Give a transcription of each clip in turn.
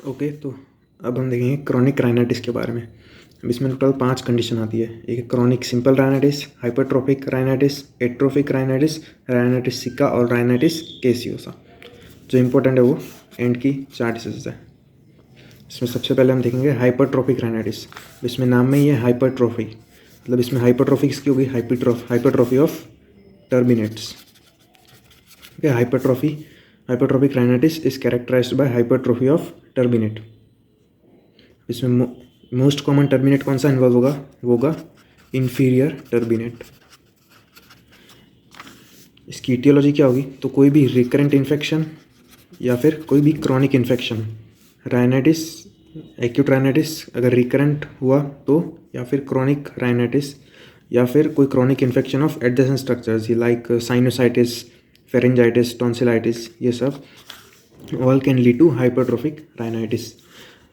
Okay, तो अब हम देखेंगे क्रॉनिक राइनाइटिस के बारे में। अब इसमें टोटल 5 कंडीशन आती है। एक है chronic simple rhinitis, hypertrophic rhinitis, atrophic rhinitis, rhinitis सिका और राइनाइटिस कैसियोसा। जो इंपॉर्टेंट है वो एंड की 4 डिसीज है। इसमें सबसे पहले हम देखेंगे हाइपरट्रोफिक राइनाइटिस। इसमें नाम में ही है हाइपरट्रोफी, मतलब इसमें हाइपरट्रोफी किसकी होगी? Hypertrophy of terminates. Okay, hypertrophic rhinitis is characterised by hypertrophy of terminate. इसमें मोस्ट कॉमन टर्मिनेट कौन सा इन्वॉल्व होगा? वो होगा इन्फीरियर टर्मिनेट। इसकी इटियोलॉजी क्या होगी? तो कोई भी रिकरेंट इन्फेक्शन या फिर कोई भी chronic infection, rhinitis, acute rhinitis अगर रिकरेंट हुआ तो, या फिर क्रॉनिक राइनाइटिस, या फिर कोई chronic infection of adjacent structures like sinusitis, pharyngitis, tonsillitis, ये सब all can lead to hypertrophic rhinitis.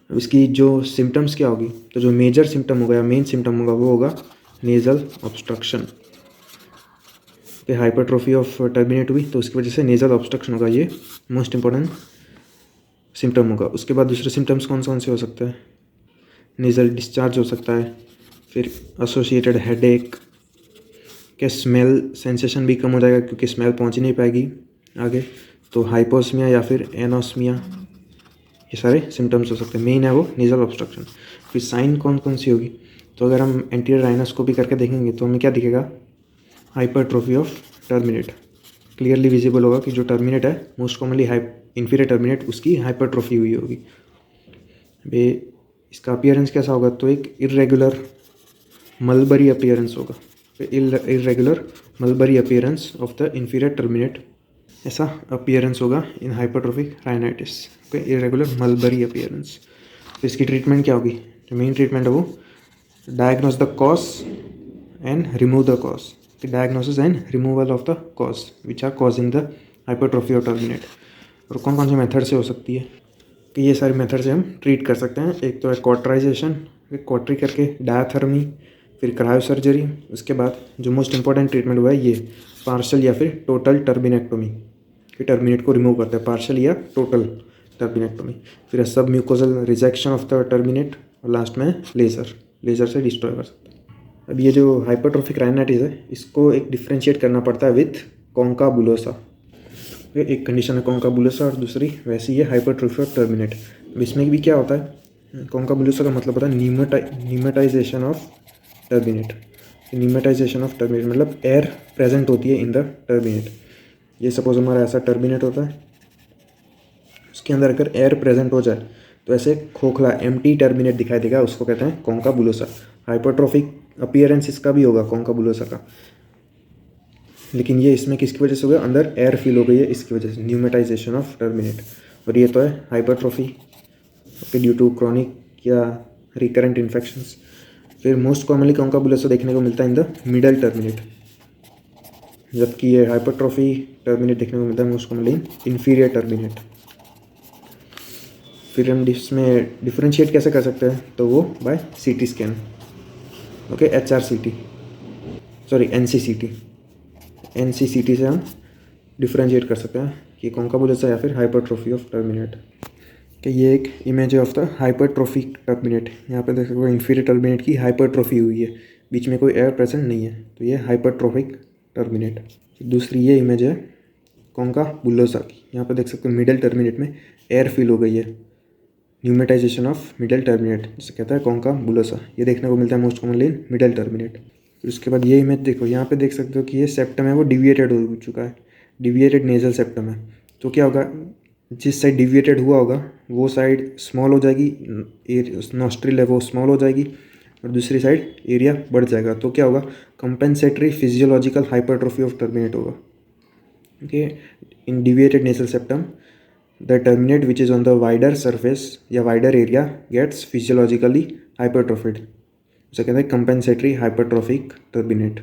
इसकी जो सिम्टम्स क्या होगी? तो जो मेजर सिम्टम होगा या मेन सिम्टम होगा वो होगा nasal obstruction. Hypertrophy of terminate हुई तो उसकी वजह से नेज़ल ऑब्स्ट्रक्शन होगा, ये मोस्ट इंपॉर्टेंट सिम्टम होगा। उसके बाद दूसरे सिम्टम्स कौन कौन से हो सकते हैं? नेज़ल डिस्चार्ज हो सकता है, फिर एसोसिएटेड हेडेक, क्या स्मेल सेंसेशन भी कम हो जाएगा क्योंकि स्मेल पहुंच ही नहीं पाएगी आगे, तो हाइपोस्मिया या फिर एनोस्मिया, ये सारे सिम्टम्स हो सकते हैं। मेन है वो नेज़ल ऑब्स्ट्रक्शन। फिर साइन कौन कौन सी होगी? तो अगर हम एंटीरियर राइनोस्कोपी करके देखेंगे तो हमें क्या दिखेगा? Hypertrophy of turbinate clearly visible होगा कि जो टर्मिनेट है मोस्ट कॉमनली इन्फीरियर टर्मिनेट, उसकी हाइपरट्रोफी हुई होगी। वे इसका अपीयरेंस कैसा होगा? तो एक इरेगुलर मलबरी अपीयरेंस होगा। Irregular mulberry appearance of the inferior turbinate, ऐसा अपीयरेंस होगा in hypertrophic rhinitis. Okay, irregular mulberry appearance. तो इसकी ट्रीटमेंट क्या होगी? जो मेन ट्रीटमेंट है वो diagnose the cause and remove the cause. Diagnosis and removal of the cause which are causing the hypertrophy of terminate. और कौन कौन से मेथड से हो सकती है? कि ये सारे मेथड से हम ट्रीट कर सकते हैं। एक तो है कॉटराइजेशन, कॉटरी करके, डायाथर्मी, फिर क्रायो सर्जरी। उसके बाद जो मोस्ट इंपॉर्टेंट ट्रीटमेंट हुआ है ये पार्शल या फिर टोटल टर्मिनेक्टोमी, कि टर्मिनेट को रिमूव करते हैं, पार्शल या टोटल टर्मिनेक्टोमी। फिर सब mucosal rejection of the terminate, और लास्ट में लेज़र से डिस्ट्रॉय कर सकते हैं। अब ये जो हाइपरट्रोफिक राइनाइटिस है इसको एक डिफ्रेंशिएट करना पड़ता है विथ कॉन्काबुलोसा। एक कंडीशन है कॉन्काबुलोसा और दूसरी वैसी है हाइपरट्रोफी ऑफ टर्मिनेट। अब इसमें भी क्या होता है? कॉन्काबुलोसा का मतलब होता है नीमेटाइजेशन ऑफ टर्मिनेट। नीमेटाइजेशन ऑफ टर्मिनेट मतलब एयर प्रेजेंट होती है इन द टर्मिनेट। ये सपोज हमारा ऐसा टर्मिनेट होता है, उसके अंदर अगर एयर प्रेजेंट हो जाए तो ऐसे खोखला एम्प्टी टर्मिनेट दिखाई देगा, उसको कहते हैं कॉन्काबुलोसा। हाइपरट्रोफिक अपीयरेंस इसका भी होगा कॉन्काबुलोसा का, लेकिन ये इसमें किसकी वजह से हो गया? अंदर एयर फिल हो गई है, इसकी वजह से न्यूमेटाइजेशन ऑफ टर्मिनेट। और ये तो है हाइपरट्रोफी ड्यू टू क्रॉनिक या रिकरेंट इन्फेक्शंस। फिर मोस्ट कॉमनली कॉन्काबुलोसा देखने को मिलता है इन द मिडल टर्मिनेट, जबकि ये हाइपरट्रोफी टर्मिनेट देखने को मिलता है मोस्ट कॉमनली इन्फीरियर टर्मिनेट। फिर हम इसमें डिफ्रेंशिएट कैसे कर सकते हैं? तो वो by CT scan. Okay, HRCT, sorry NCCT से हम डिफ्रेंशिएट कर सकते हैं कि कॉन्काबुलोसा या फिर हाइपरट्रोफी ऑफ टर्मिनेट। कि ये एक इमेज है ऑफ द हाइपरट्रोफिक टर्मिनेट। यहाँ पे देख सकते हो इन्फीरियर टर्मिनेट की हाइपरट्रोफी हुई है, बीच में कोई एयर प्रेजेंट नहीं है, तो ये हाइपरट्रोफिक टर्मिनेट। दूसरी ये इमेज है कॉन्काबुलोसा की। यहाँ पे देख सकते हो मिडल टर्मिनेट में एयर फिल हो गई है, न्यूमेटाइजेशन ऑफ मिडल टर्मिनेट, जिसे कहता है कॉन्काबुलोसा। ये देखने को मिलता है most commonly in middle terminate. फिर उसके बाद ये इमेज देखो, यहाँ पे देख सकते हो कि ये सेप्टम है वो डिविएटेड हो चुका है, डिविएटेड नेजल सेप्टम है। तो क्या होगा? जिस साइड डिविएटेड हुआ होगा वो साइड स्मॉल हो जाएगी, नॉस्ट्रिल है वो स्मॉल हो जाएगी, और दूसरी साइड एरिया बढ़ जाएगा। तो क्या होगा? Compensatory physiological hypertrophy of turbinate होगा। Okay, in deviated nasal septum the turbinate which is on the wider surface या wider area gets physiologically hypertrophied, उसे कहते हैं कंपेंसेटरी हाइपरट्रोफिक टर्मिनेट।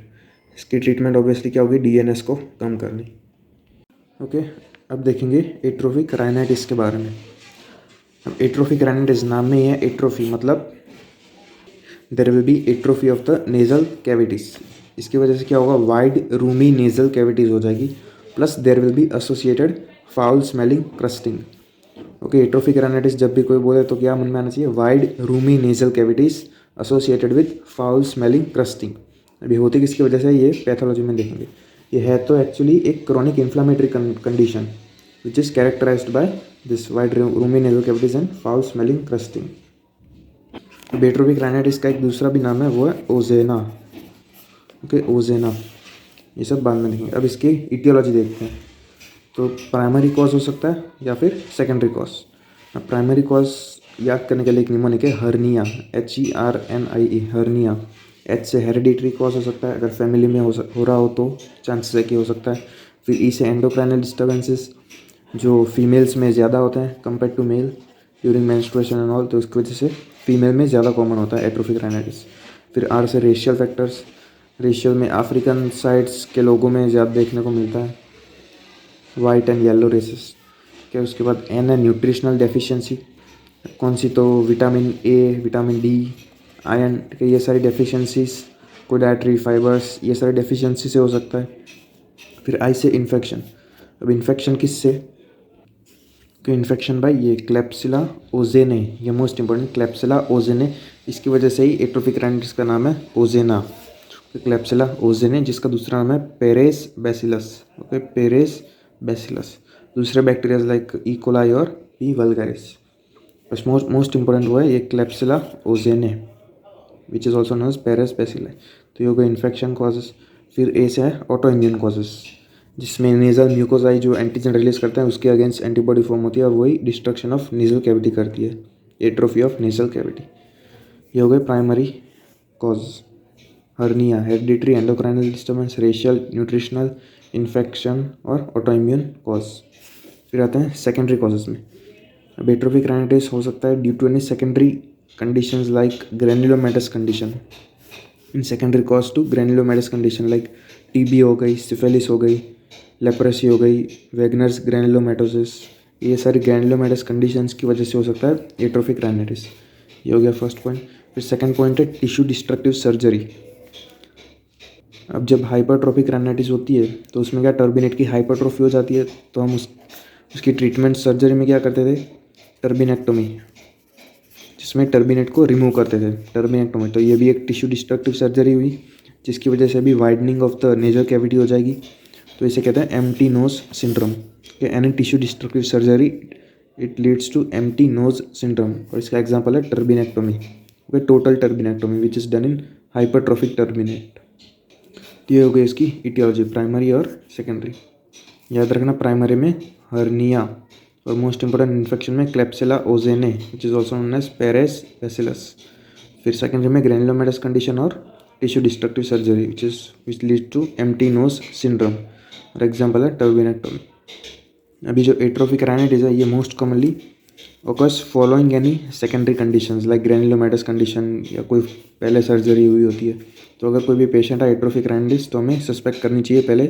इसकी ट्रीटमेंट ऑब्वियसली क्या होगी? DNS को कम करनी। ओके, अब देखेंगे एट्रोफिक राइनाइटिस के बारे में। अब एट्रोफिक राइनाइटिस नाम में ही है एट्रोफी, मतलब there will be atrophy of the nasal cavities. इसकी वजह से क्या होगा? वाइड रूमी नेजल कैविटीज हो जाएगी, plus there will be associated foul smelling crusting. Okay, atrophic rhinitis जब भी कोई बोले तो क्या मन में आना चाहिए? Wide roomy nasal cavities associated with foul smelling crusting. अभी होती किसकी वजह से ये पैथोलॉजी में देखेंगे। ये है तो एक्चुअली एक chronic inflammatory condition which is characterised by this wide roomy nasal cavities and foul smelling crusting. Atrophic rhinitis का एक दूसरा भी नाम है, वो है ओजेना। ओके, ओजेना, ये सब बाद में देखेंगे। अब इसकी इटियोलॉजी देखते हैं। तो प्राइमरी कॉज हो सकता है या फिर सेकेंडरी कॉज। प्राइमरी कॉज याद करने के लिए एक निमोनिक है हर्निया, HERNIE, हर्निया। H से हेरिडिटरी कॉज हो सकता है, अगर फैमिली में हो रहा हो तो चांसेस है कि हो सकता है। फिर E से एंडोक्राइनल डिस्टर्बेंसेस, जो फीमेल्स में ज़्यादा होते हैं compare to male during menstruation and all, तो इसकी वजह से फीमेल में ज़्यादा कॉमन होता है एट्रोफिक राइनाइटिस। फिर R से रेशियल फैक्टर्स, रेशियल में अफ्रीकन साइड्स के लोगों में ज़्यादा देखने को मिलता है, वाइट एंड येलो रेसेस। क्या उसके बाद N है न्यूट्रिशनल डेफिशिएंसी, कौन सी? तो vitamin A, vitamin D, iron के, ये सारी डेफिशिएंसीज, कोई डाइटरी फाइबर्स, ये सारी डेफिशिएंसी से हो सकता है। फिर I से इन्फेक्शन। अब इन्फेक्शन किससे? तो इन्फेक्शन बाय ये क्लेप्सिला ओजेने, ये मोस्ट इंपॉर्टेंट, क्लेप्सिला ओजेने, इसकी वजह से ही एट्रोफिक राइनाइटिस का नाम है ओजेना। क्लेप्सिला ओजेने, जिसका दूसरा नाम है Perez bacillus. Okay, Perez bacillus. दूसरे बैक्टीरिया लाइक ई कोलाई और पी वल्गारिस, बस मोस्ट इंपॉर्टेंट वो है ये Klebsiella ozaenae which is also known as Perez bacilli. तो ये हो गए इन्फेक्शन कॉजेस। फिर ए से है ऑटो इम्यून कॉजेस, जिसमें नेजल म्यूकोसाई जो एंटीजन रिलीज करता है उसके अगेंस्ट एंटीबॉडी फॉर्म होती है और वही डिस्ट्रक्शन ऑफ नेजल कैविटी करती है, एट्रोफी ऑफ नेजल कैविटी। ये हो गए primary cause, hernia, hereditary, endocrinal disturbance, racial, nutritional, infection और ऑटो इम्यून कॉज। फिर आते हैं सेकेंडरी कॉजेज में। अब एट्रोफिक राइनाइटिस हो सकता है due to any secondary conditions like granulomatous condition. In secondary cause to granulomatous condition like TB हो गई, सिफिलिस हो गई, लेप्रेसी हो गई, वेगनर्स ग्रैन्युलोमेटोसिस, ये सारी ग्रैन्युलोमेटस कंडीशंस की वजह से हो सकता है एट्रोफिक राइनाइटिस। ये हो गया फर्स्ट पॉइंट। फिर सेकंड पॉइंट है टिश्यू डिस्ट्रक्टिव सर्जरी। अब जब हाइपरट्रोफिक राइनाइटिस होती है तो उसमें क्या, टर्बिनेट की हाइपरट्रोफी हो जाती है, तो हम उसकी ट्रीटमेंट सर्जरी में क्या करते थे? टर्बिनेक्टोमी, जिसमें टर्बिनेट को रिमूव करते थे, टर्बिनेक्टोमी। तो ये भी एक टिश्यू डिस्ट्रक्टिव सर्जरी हुई, जिसकी वजह से भी widening of the nasal cavity हो जाएगी। तो इसे कहते हैं empty nose syndrome. Any tissue destructive surgery it leads to empty nose syndrome, और इसका एग्जांपल है turbinectomy. Okay, total turbinectomy which is done in hypertrophic turbinate. तो ये हो गई इसकी इटियोलॉजी, प्राइमरी और सेकेंडरी। याद रखना, प्राइमरी में हर्निया और मोस्ट इंपोर्टेंट इन्फेक्शन में Klebsiella ozaenae which is also known as Perez bacillus. फिर सेकेंडरी में ग्रैन्युलोमेटस कंडीशन और tissue destructive surgery which lead to empty nose syndrome, और एग्जाम्पल है टर्बिनेक्टोमी। अभी जो एट्रोफिक राइनाइटिस है ये most commonly occurs following any secondary conditions like granulomatous condition, या कोई पहले सर्जरी हुई होती है। तो अगर कोई भी पेशेंट है एट्रोफिक राइनाइटिस तो हमें सस्पेक्ट करनी चाहिए पहले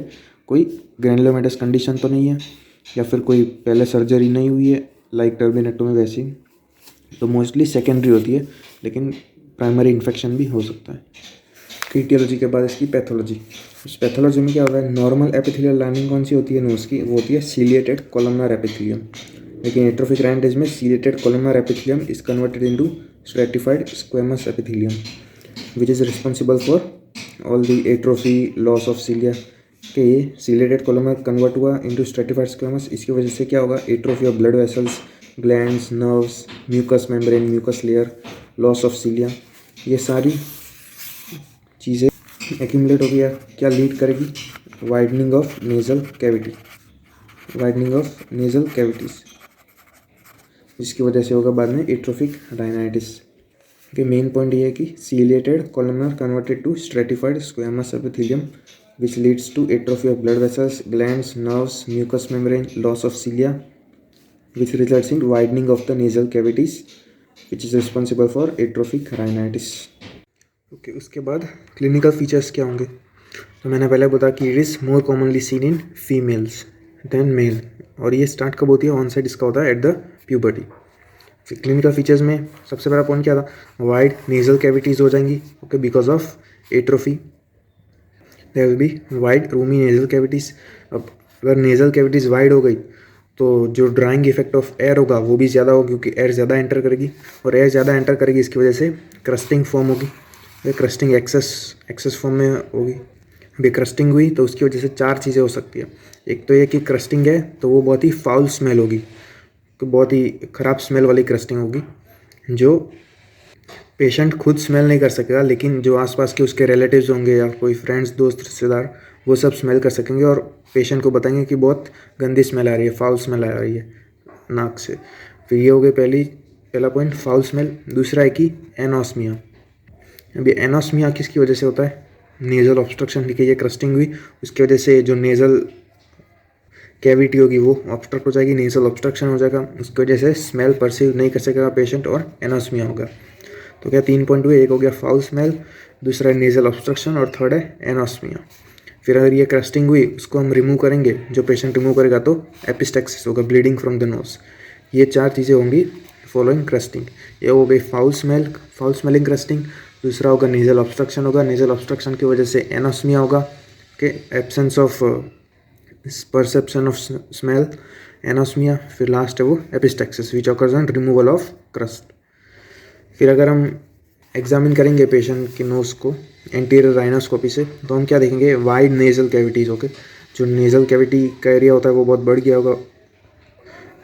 कोई ग्रैन्युलोमेटस कंडीशन तो नहीं है, या फिर कोई पहले सर्जरी नहीं हुई है लाइक टर्बिनेक्टोमी वैसी। तो मोस्टली सेकेंडरी होती है, लेकिन प्राइमरी इन्फेक्शन भी हो सकता है। इटियोलॉजी के बाद इसकी पैथोलॉजी। उस पैथोलॉजी में क्या होता है? नॉर्मल एपिथेलियल लाइनिंग कौन सी होती है नोज की? वो होती है सीलिएटेड कोलमनर एपिथेलियम। लेकिन एट्रोफिक राइनाइटिस में ciliated columnar epithelium is converted into stratified squamous epithelium which is responsible for all the atrophy, loss of cilia. के ये सीलिएटेड कोलमनर कन्वर्ट हुआ इनटू स्ट्रेटिफाइड स्क्वेमस, इसकी वजह से क्या होगा? Atrophy of blood vessels, glands, nerves, mucus membrane, mucus layer, loss of cilia, ये सारी चीज़ें एक्यूमुलेट हो गया, क्या लीड करेगी? Widening of nasal cavity, widening of nasal cavities, जिसकी वजह से होगा बाद में एट्रोफिक राइनाइटिस। के मेन पॉइंट ये है कि ciliated columnar converted to stratified squamous epithelium which leads to atrophy of blood vessels, glands, nerves, mucus membrane, loss of cilia which results in widening of the nasal cavities which is responsible for atrophic rhinitis. Okay, उसके बाद clinical features क्या होंगे? तो मैंने पहले बताया कि it is more commonly seen in females than male, और ये स्टार्ट कब होती है? ऑनसेट इसका होता है एट द प्यूबर्टी। फिर क्लिनिकल फीचर्स में सबसे बड़ा पॉइंट क्या था? वाइड नेजल कैविटीज़ हो जाएंगी, okay, because of atrophy. There will be wide roomy nasal cavities. अब अगर नेजल कैविटीज़ वाइड हो गई तो जो ड्राइंग इफेक्ट ऑफ एयर होगा वो भी ज़्यादा होगा, क्योंकि एयर ज़्यादा एंटर करेगी, और एयर ज़्यादा एंटर करेगी इसकी वजह से क्रस्टिंग फॉर्म होगी। क्रस्टिंग एक्सेस फॉर्म में होगी। अभी क्रस्टिंग हुई तो उसकी वजह से 4 चीज़ें हो सकती है। एक तो ये कि क्रस्टिंग है तो वो बहुत ही फाउल स्मेल होगी, तो बहुत ही ख़राब स्मेल वाली क्रस्टिंग होगी, जो पेशेंट खुद स्मेल नहीं कर सकेगा, लेकिन जो आसपास के उसके रिलेटिव्स होंगे या कोई फ्रेंड्स, दोस्त, रिश्तेदार, वो सब स्मेल कर सकेंगे और पेशेंट को बताएंगे कि बहुत गंदी स्मेल आ रही है, फाउल स्मेल आ रही है नाक से। फिर ये हो गई पहला पॉइंट, फाउल स्मेल। दूसरा है कि एनोस्मिया। अभी एनोस्मिया किसकी वजह से होता है? नेज़ल ऑब्स्ट्रक्शन, देखिए ये क्रस्टिंग हुई, उसकी वजह से जो नेज़ल कैविटी होगी वो ऑब्स्ट्रक्ट हो जाएगी, नेज़ल ऑब्स्ट्रक्शन हो जाएगा, उसकी वजह से स्मेल परसीव नहीं कर सकेगा पेशेंट और एनोस्मिया होगा। तो क्या 3 पॉइंट हुए, एक हो गया फाउल स्मेल, दूसरा है नेज़ल ऑब्स्ट्रक्शन और थर्ड है एनोस्मिया। फिर अगर ये क्रस्टिंग हुई उसको हम रिमूव करेंगे, जो पेशेंट रिमूव करेगा तो एपिस्टेक्सिस होगा, ब्लीडिंग फ्रॉम द नोज। ये 4 चीज़ें होंगी फॉलोइंग क्रस्टिंग। ये हो गई फाउल स्मेलिंग क्रस्टिंग। दूसरा होगा नेज़ल ऑब्स्ट्रक्शन होगा, नेज़ल ऑब्स्ट्रक्शन की वजह से एनोस्मिया होगा, के absence of perception of smell, anosmia. फिर लास्ट है वो epistaxis which occurs on removal of crust. फिर अगर हम एग्जामिन करेंगे पेशेंट की नोज़ को एंटीरियर राइनोस्कोपी से, तो हम क्या देखेंगे? Wide nasal cavities. ओके, जो नेज़ल कैविटी का एरिया होता है वो बहुत बढ़ गया होगा,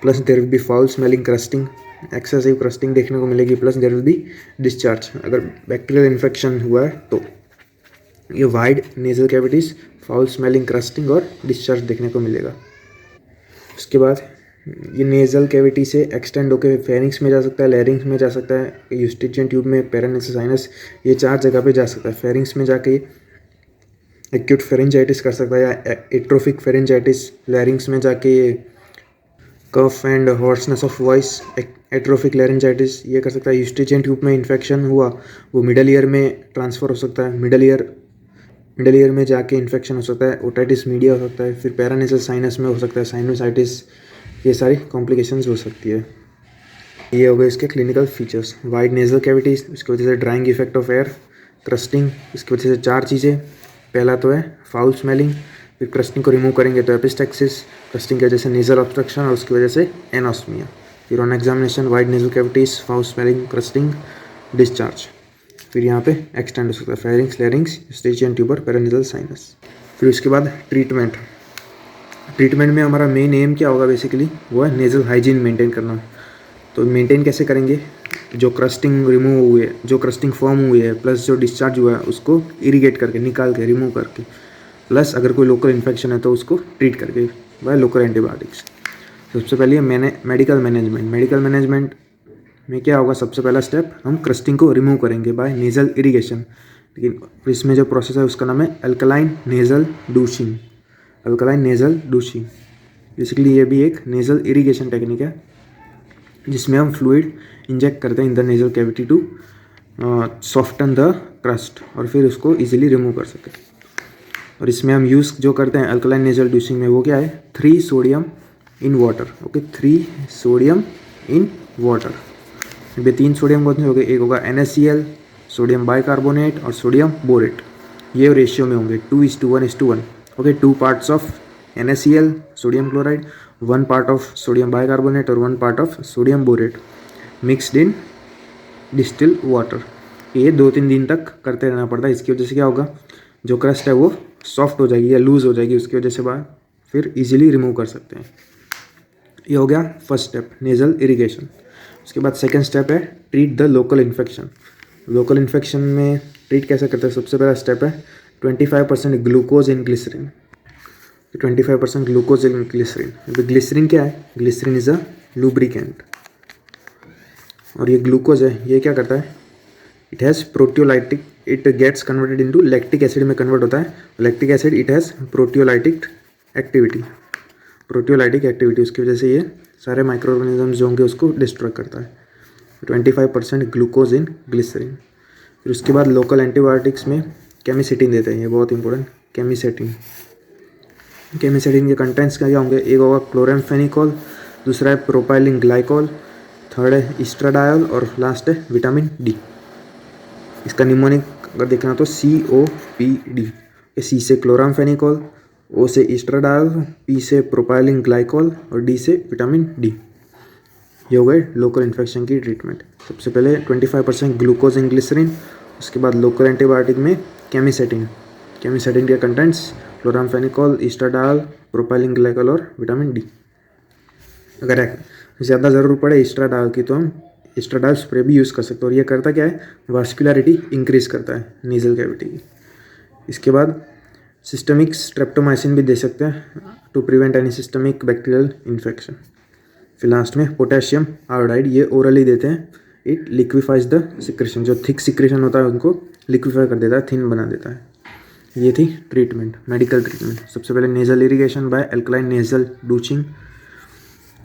plus there will be foul smelling crusting, excessive crusting देखने को मिलेगी, plus there will be discharge. अगर बैक्टीरियल इन्फेक्शन हुआ है तो ये wide nasal cavities, foul smelling crusting और डिस्चार्ज देखने को मिलेगा। उसके बाद ये नेज़ल कैविटी से एक्सटेंड होकर फेरिंग्स में जा सकता है, लैरिंग्स में जा सकता है, यूस्टिचियन ट्यूब में, पैरानेसल साइनस, ये 4 जगह पे जा सकता है। फेरिंग्स में जाके एक्यूट फेरेंजाइटिस कर सकता है या एट्रोफिक फेरेंजाइटिस, लैरिंग्स में जाके cough and hoarseness of voice, atrophic laryngitis ये कर सकता है। यूस्टिचियन ट्यूब में इन्फेक्शन हुआ वो मिडल ईयर में ट्रांसफ़र हो सकता है, मिडल ईयर में जाके इन्फेक्शन हो सकता है, ओटाइटिस मीडिया हो सकता है। फिर पैरानेसल साइनस में हो सकता है साइनोसाइटिस, ये सारी कॉम्प्लिकेशंस हो सकती है। ये हो गए इसके clinical features. Wide nasal cavities, उसकी वजह से drying effect of air, crusting, इसकी वजह से 4 चीज़ें। पहला तो है फाउल स्मेलिंग, फिर क्रस्टिंग को रिमूव करेंगे तो एपिस्टेक्सिस, क्रस्टिंग की वजह से नेज़ल ऑब्स्ट्रक्शन और उसकी वजह से एनोस्मिया। फिर on examination wide nasal cavities, foul smelling, crusting, discharge. फिर यहाँ पे एक्सटेंड हो सकता है फेरिंग्स, लैरिंग्स, यूस्टिचियन ट्यूबर, पैरानेसल साइनस। फिर उसके बाद ट्रीटमेंट में हमारा मेन एम क्या होगा? बेसिकली वो है नेज़ल हाइजीन मेंटेन करना। तो मेंटेन कैसे करेंगे? जो क्रस्टिंग रिमूव हुई है, जो क्रस्टिंग फॉर्म हुई है, प्लस जो डिस्चार्ज हुआ है उसको इरिगेट करके, निकाल के, रिमूव करके, प्लस अगर कोई लोकल इन्फेक्शन है तो उसको ट्रीट करके बाय लोकल एंटीबायोटिक्स। सबसे पहले मेडिकल मैनेजमेंट में क्या होगा? सबसे पहला स्टेप हम क्रस्टिंग को रिमूव करेंगे बाय नेज़ल इरिगेशन। लेकिन इसमें जो प्रोसेस है उसका नाम है अल्कलाइन नेज़ल डूशिंग। बेसिकली ये भी एक नेज़ल इरिगेशन टेक्निक है जिसमें हम फ्लूइड इंजेक्ट करते हैं in the nasal cavity to soften the crust और फिर उसको इजीली रिमूव कर सकें। और इसमें हम यूज़ जो करते हैं अल्कलाइन नेज़ल डूशिंग में, वो क्या है? 3 sodium in water. Okay, 3 sodium in water. ये 3 सोडियम कौन से हो गए? एक होगा NaCl, सोडियम बाइकार्बोनेट और सोडियम बोरेट। ये रेशियो में होंगे 2:1:1। Okay, 2 parts of NaCl sodium chloride, 1 part of sodium bicarbonate और 1 part of sodium borate mixed in distil water. ये 2-3 दिन तक करते रहना पड़ता है। इसकी वजह से क्या होगा? जो क्रस्ट है वो सॉफ्ट हो जाएगी या लूज़ हो जाएगी, उसकी वजह से बाहर फिर इजीली रिमूव कर सकते हैं। ये हो गया फर्स्ट स्टेप, नेज़ल इरिगेशन। उसके बाद सेकेंड स्टेप है treat the local infection. Local infection में ट्रीट कैसे करते हैं? सबसे पहला स्टेप है 25% glucose in glycerine. 25% glucose in glycerine. Glycerine क्या है? ग्लिसरीन इज़ अ लुब्रिकेंट और ये ग्लूकोज है, ये क्या करता है? It has proteolytic, it gets converted into lactic acid में कन्वर्ट होता है। Lactic acid it has proteolytic activity, उसकी वजह से ये सारे माइक्रो ऑर्गेनिजम्स जो होंगे उसको डिस्ट्रॉय करता है। 25% ग्लूकोज इन ग्लिसरीन। फिर उसके बाद लोकल एंटीबायोटिक्स में केमिसेटिन देते हैं, ये बहुत इंपॉर्टेंट। केमिसेटिन के कंटेंट्स क्या होंगे? एक होगा क्लोरामफेनिकोल, दूसरा है प्रोपाइलिन ग्लाइकोल, थर्ड है इस्ट्राडायोल और लास्ट है विटामिन डी। इसका निमोनिक अगर देखना तो COPD। C से क्लोरामफेनिकोल, O से ईस्ट्राडाल, P से प्रोपाइलिन ग्लाइकॉल और D से विटामिन डी। ये हो गए लोकल इन्फेक्शन की ट्रीटमेंट। सबसे पहले 25% ग्लूकोज एंड ग्लिसरीन, उसके बाद लोकल एंटीबायोटिक में केमिसेटिन। केमिसेटिन के कंटेंट्स क्लोरामफेनिकोल, ईस्ट्राडाल, प्रोपाइलिन ग्लाइकॉल और विटामिन डी। अगर ज़्यादा ज़रूरत पड़े ईस्ट्राडाल की तो हम ईस्ट्राडाल स्प्रे भी यूज़ कर सकते हैं। और ये करता क्या है, वास्कुलरिटी इंक्रीज़ करता है नेज़ल कैविटी की। इसके बाद सिस्टमिक स्ट्रेप्टोमाइसिन भी दे सकते हैं to prevent any systemic bacterial infection. फिर लास्ट में पोटेशियम आयोडाइड, ये ओरली देते हैं। इट लिक्विफाइज द सिक्रेशन, जो थिक सिक्रेशन होता है उनको लिक्विफाई कर देता है, थिन बना देता है। ये थी ट्रीटमेंट, मेडिकल ट्रीटमेंट। सबसे पहले nasal irrigation by alkaline nasal douching.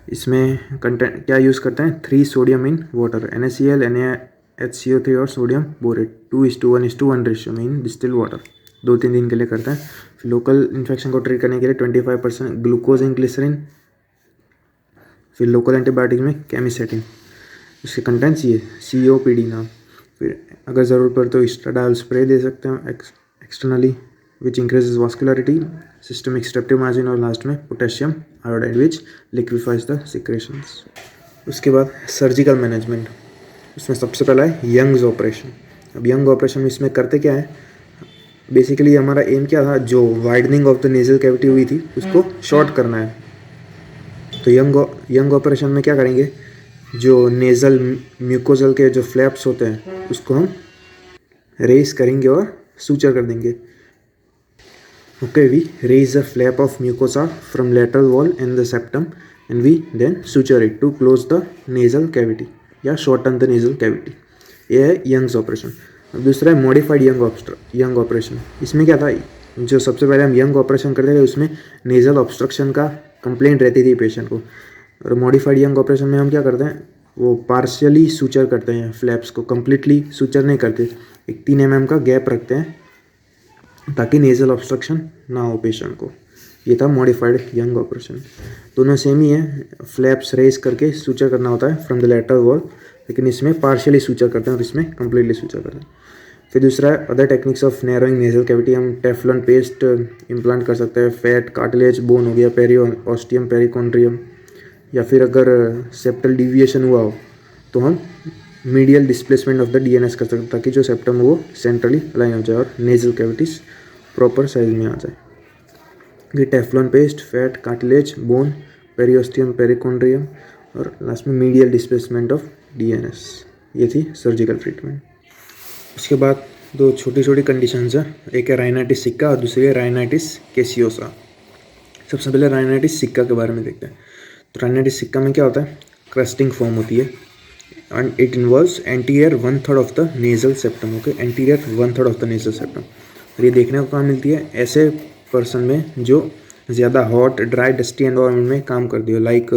इसमें कंटेंट क्या यूज़ करते हैं, 3 sodium in water, NaCl, NaHCO3 और सोडियम बोरेट, 2:1:1 रेशियो में इन डिस्टिल वाटर, 2-3 दिन के लिए करते हैं। फिर लोकल इन्फेक्शन को ट्रीट करने के लिए 25% ग्लूकोज एंड ग्लिसरीन। फिर लोकल एंटीबायोटिक में केमिसेटिन, उसके कंटेंट्स ये COPD नाम। फिर अगर ज़रूरत पड़े तो ईस्ट्राडाल स्प्रे दे सकते हैं externally which increases vascularity, systemic streptomycin और लास्ट में potassium iodide which liquefies the secretions. उसके बाद सर्जिकल मैनेजमेंट, उसमें सबसे पहला है यंग्स ऑपरेशन। अब यंग ऑपरेशन में इसमें करते क्या है, बेसिकली हमारा एम क्या था, जो widening of the nasal cavity हुई थी उसको शॉर्ट करना है। तो यंग ऑपरेशन में क्या करेंगे, जो नेज़ल म्यूकोजल के जो फ्लैप्स होते हैं उसको हम रेस करेंगे और सूचर कर देंगे। Okay, we raise the flap of mucosa from lateral wall and the septum and we then suture it to close the nasal cavity या शॉर्टन द नेज़ल कैविटी। ये है यंग्स ऑपरेशन। अब दूसरा है मॉडिफाइड यंग ऑपरेशन। इसमें क्या था, जो सबसे पहले हम यंग ऑपरेशन करते थे उसमें नेज़ल ऑब्स्ट्रक्शन का कंप्लेंट रहती थी पेशेंट को। और मॉडिफाइड यंग ऑपरेशन में हम क्या करते हैं, वो पार्शियली सूचर करते हैं फ्लैप्स को, कम्प्लीटली सूचर नहीं करते। एक 3 mm का गैप रखते हैं ताकि नेज़ल ऑब्स्ट्रक्शन ना हो पेशेंट को। ये था मॉडिफाइड यंग ऑपरेशन। दोनों सेम ही है, फ्लैप्स रेस करके सूचर करना होता है फ्रॉम द लेटरल वॉल, लेकिन इसमें पार्शियली सूचर करते हैं और इसमें कम्प्लीटली सूचर करते हैं। फिर दूसरा है other techniques of narrowing nasal cavity. हम टेफ्लॉन पेस्ट इम्प्लांट कर सकते हैं, फैट कार्टिलेज बोन हो गया, पेरिओस्टियम पेरिकॉन्ड्रियम, या फिर अगर सेप्टल डिविएशन हुआ हो तो हम medial displacement of the DNS कर सकते हैं ताकि जो सेप्टम वो सेंट्रली अलाइन हो जाए और नेज़ल कैविटीज प्रॉपर साइज में आ जाए। ये Teflon paste, fat cartilage bone, periosteum perichondrium और लास्ट में मीडियल डिस्प्लेसमेंट ऑफ DNS। ये थी सर्जिकल ट्रीटमेंट। उसके बाद 2 छोटी छोटी कंडीशंस हैं, एक है राइनाइटिस सिक्का और दूसरी है राइनाइटिस कैसियोसा। सबसे पहले राइनाइटिस सिक्का के बारे में देखते हैं। तो राइनाइटिस सिक्का में क्या होता है, क्रस्टिंग फॉर्म होती है and it involves anterior 1/3 of the nasal septum. Okay, anterior 1/3 of the nasal septum. और ये देखने को कहाँ मिलती है, ऐसे पर्सन में जो ज़्यादा हॉट ड्राई डस्टी एनवायरनमेंट में काम करती हो, लाइक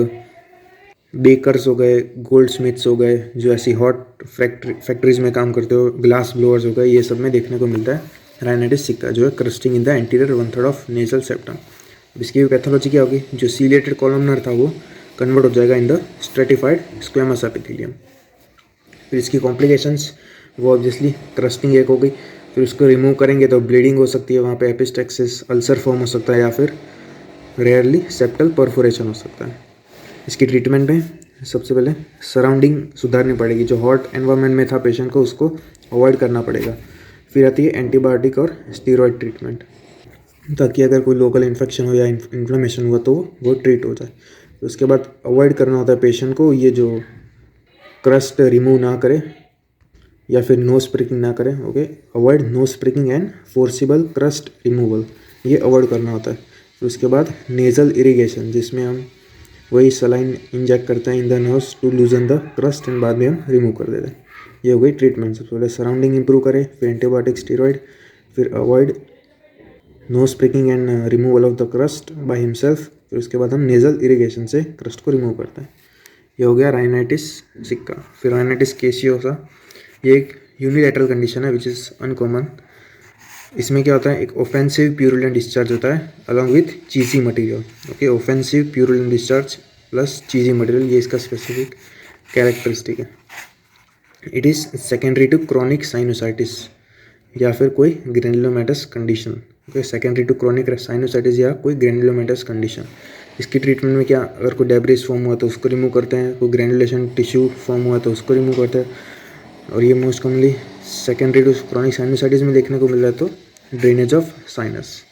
बेकर्स हो गए, गोल्ड स्मिथ्स हो गए, जो ऐसी हॉट फैक्ट्रीज में काम करते हो, ग्लास ब्लोअर्स हो गए, ये सब में देखने को मिलता है राइनाइटिस सिक्का, जो है crusting in the anterior 1/3 of nasal septum. इसकी पैथोलॉजी क्या होगी, जो सीलेटेड कॉलमनर था वो कन्वर्ट हो जाएगा in the stratified squamous epithelium. फिर इसकी कॉम्प्लिकेशंस वो ऑब्वियसली क्रस्टिंग एक हो गई, फिर उसको रिमूव करेंगे तो ब्लीडिंग हो सकती है, वहाँ पे एपिस्टेक्सिस, अल्सर फॉर्म हो सकता है, या फिर रेयरली सेप्टल परफोरेशन हो सकता है। इसकी ट्रीटमेंट में सबसे पहले सराउंडिंग सुधारनी पड़ेगी, जो हॉट एनवायरनमेंट में था पेशेंट को उसको अवॉइड करना पड़ेगा। फिर आती है एंटीबायोटिक और स्टीरॉयड ट्रीटमेंट, ताकि अगर कोई लोकल इन्फेक्शन हो या इन्फ्लेमेशन हुआ तो वो ट्रीट हो जाए। उसके बाद अवॉइड करना होता है पेशेंट को ये जो क्रस्ट रिमूव ना करे या फिर नोज प्रिकिंग ना करें। Okay, avoid nose pricking and forcible crust removal, ये अवॉइड करना होता है। फिर उसके बाद नेज़ल इरिगेशन, जिसमें हम वही सलाइन इंजेक्ट करते हैं in the nose to loosen the crust and बाद में हम रिमूव कर देते हैं। ये हो गई ट्रीटमेंट। सबसे पहले सराउंडिंग इंप्रूव करें, फिर एंटीबायोटिक स्टीरॉयड, फिर avoid nose pricking and removal of the crust by himself. फिर उसके बाद हम नेज़ल इरिगेशन से क्रस्ट को रिमूव करते हैं। ये हो गया राइनाइटिस सिक्का। फिर राइनाइटिस कैसियोसा, ये एक यूनिलैटरल कंडीशन है विच इज़ अनकॉमन। इसमें क्या होता है, एक ऑफेंसिव प्यूरुलेंट डिस्चार्ज होता है along with cheesy material. Okay, offensive purulent discharge plus cheesy material, ये इसका स्पेसिफिक कैरेक्टरिस्टिक है। It is secondary to chronic sinusitis या फिर कोई granulomatous condition. Okay, secondary to chronic sinusitis या कोई ग्रैनुलोमेटस कंडीशन। इसकी ट्रीटमेंट में क्या, अगर कोई डेब्रिस फॉर्म हुआ तो उसको रिमूव करते हैं, कोई ग्रैनुलेशन टिश्यू फॉर्म हुआ तो उसको रिमूव करते हैं। और ये most commonly secondary to chronic sinusitis में देखने को मिल रहा है, तो ड्रेनेज ऑफ साइनस।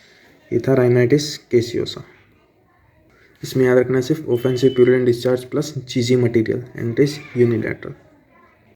ये था राइनाइटिस केसियोसा। इसमें याद रखना सिर्फ offensive purulent discharge plus cheesy material and it is unilateral.